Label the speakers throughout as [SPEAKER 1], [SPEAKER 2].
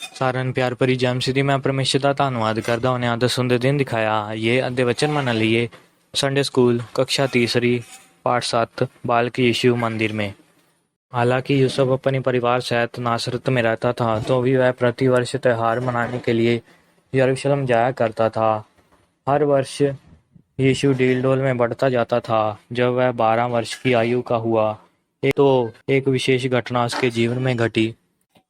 [SPEAKER 1] ਸਾਰਿਆਂ ਨੂੰ ਪਿਆਰ ਭਰੀ ਜੈ ਮਸੀਹ ਦੀ। ਮੈਂ ਪਰਮੇਸ਼ਰ ਦਾ ਧੰਨਵਾਦ ਕਰਦਾ ਉਹਨੇ ਆਦਰ ਸੁਣਦੇ ਦਿਨ ਦਿਖਾਇਆ। ये अध्याय वचन मन लिए संडे स्कूल कक्षा तीसरी पाठ 7 बालक यीशु मंदिर में। हालांकि यूसुफ अपने परिवार सहित नासरत में रहता था, तो भी वह प्रतिवर्ष त्यौहार मनाने के लिए यरूशलेम जाया करता था। हर वर्ष यीशु डील डोल में बढ़ता जाता था। जब वह 12 वर्ष की आयु का हुआ तो एक विशेष घटना उसके जीवन में घटी।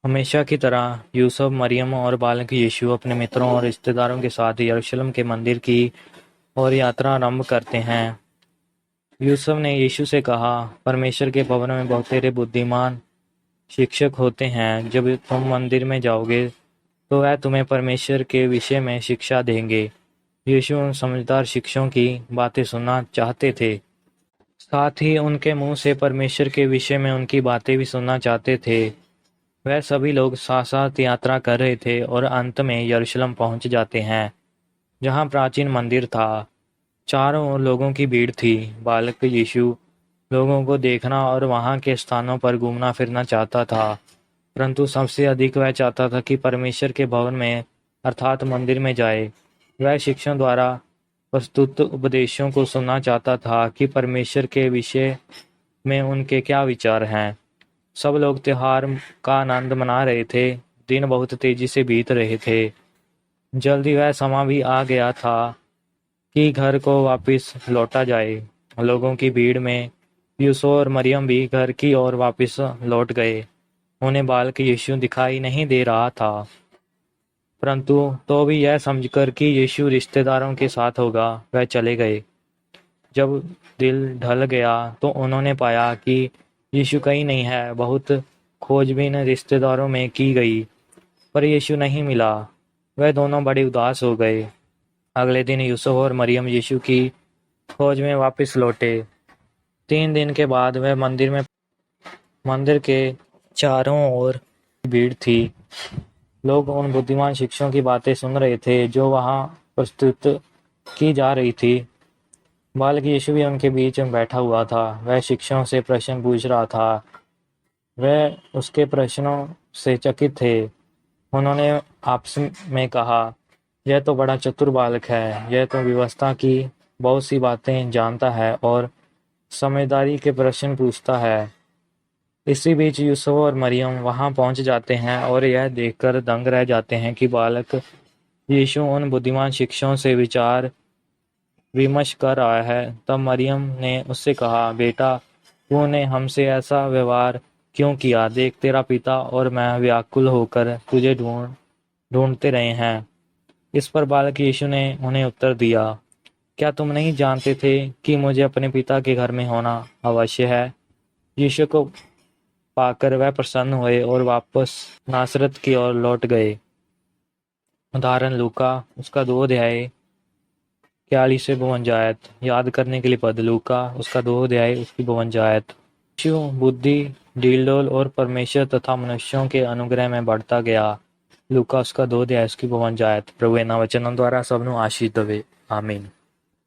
[SPEAKER 1] हमेशा की तरह यूसुफ, मरियम और बालक यीशु अपने मित्रों और रिश्तेदारों के साथ यरूशलेम के मंदिर की ओर यात्रा आरंभ करते हैं। यूसुफ ने यीशु से कहा, परमेश्वर के भवन में बहुत तेरे बुद्धिमान शिक्षक होते हैं। जब तुम मंदिर में जाओगे तो वह तुम्हें परमेश्वर के विषय में शिक्षा देंगे। यीशु उन समझदार शिक्षकों की बातें सुनना चाहते थे, साथ ही उनके मुंह से परमेश्वर के विषय में उनकी बातें भी सुनना चाहते थे। वह सभी लोग साथ साथ यात्रा कर रहे थे और अंत में यरूशलेम पहुंच जाते हैं, जहां प्राचीन मंदिर था। चारों ओर लोगों की भीड़ थी। बालक यीशु लोगों को देखना और वहां के स्थानों पर घूमना फिरना चाहता था, परंतु सबसे अधिक वह चाहता था कि परमेश्वर के भवन में अर्थात मंदिर में जाए। वह शिक्षकों द्वारा प्रस्तुत उपदेशों को सुनना चाहता था कि परमेश्वर के विषय में उनके क्या विचार हैं। सब लोग त्योहार का आनंद मना रहे थे। दिन बहुत तेजी से बीत रहे थे। जल्दी वह समय भी आ गया था कि घर को वापस लौटा जाए। लोगों की भीड़ में यूसुफ और मरियम भी घर की ओर वापस लौट गए। उन्हें बालक यीशु दिखाई नहीं दे रहा था, परंतु तो भी यह समझकर कि यीशु रिश्तेदारों के साथ होगा, वह चले गए। जब दिल ढल गया तो उन्होंने पाया कि यीशु कहीं नहीं है। बहुत खोजबीन रिश्तेदारों में की गई, पर यीशु नहीं मिला। वह दोनों बड़े उदास हो गए। अगले दिन यूसुफ और मरियम यीशु की खोज में वापस लौटे। 3 दिन के बाद वह मंदिर के चारों ओर भीड़ थी। लोग उन बुद्धिमान शिक्षकों की बातें सुन रहे थे जो वहां प्रस्तुत की जा रही थी। बालक यीशु भी उनके बीच में बैठा हुआ था। वह शिक्षकों से प्रश्न पूछ रहा था। वह उसके प्रश्नों से चकित थे। उन्होंने आपस में कहा, यह तो बड़ा चतुर बालक है। यह तो व्यवस्था की बहुत सी बातें जानता है और समझदारी के प्रश्न पूछता है। इसी बीच यूसुफ और मरियम वहां पहुंच जाते हैं और यह देखकर दंग रह जाते हैं कि बालक यीशु उन बुद्धिमान शिक्षकों से विचार विमर्श कर रहा है। तब मरियम ने उससे कहा, बेटा, तूने हमसे ऐसा व्यवहार क्यों किया? देख, तेरा पिता और मैं व्याकुल होकर तुझे ढूंढते रहे हैं। इस पर बालक यीशु ने उन्हें उत्तर दिया, क्या तुम नहीं जानते थे कि मुझे अपने पिता के घर में होना अवश्य है? यीशु को पाकर वह प्रसन्न हुए और वापस नासरत की ओर लौट गए। उदाहरण लूका उसका 2 अध्याय 41 से 52 आयत। याद करने के लिए पद लूका उसका 2 अध्याय उसकी 52 आयत। यीशु बुद्धि, डीलडोल और परमेश्वर तथा मनुष्यों के अनुग्रह में बढ़ता गया। लूका उसका 2 अध्याय उसकी 52 आयत। प्रभु एना वचनों द्वारा सबनु आशीष देवे। आमीन।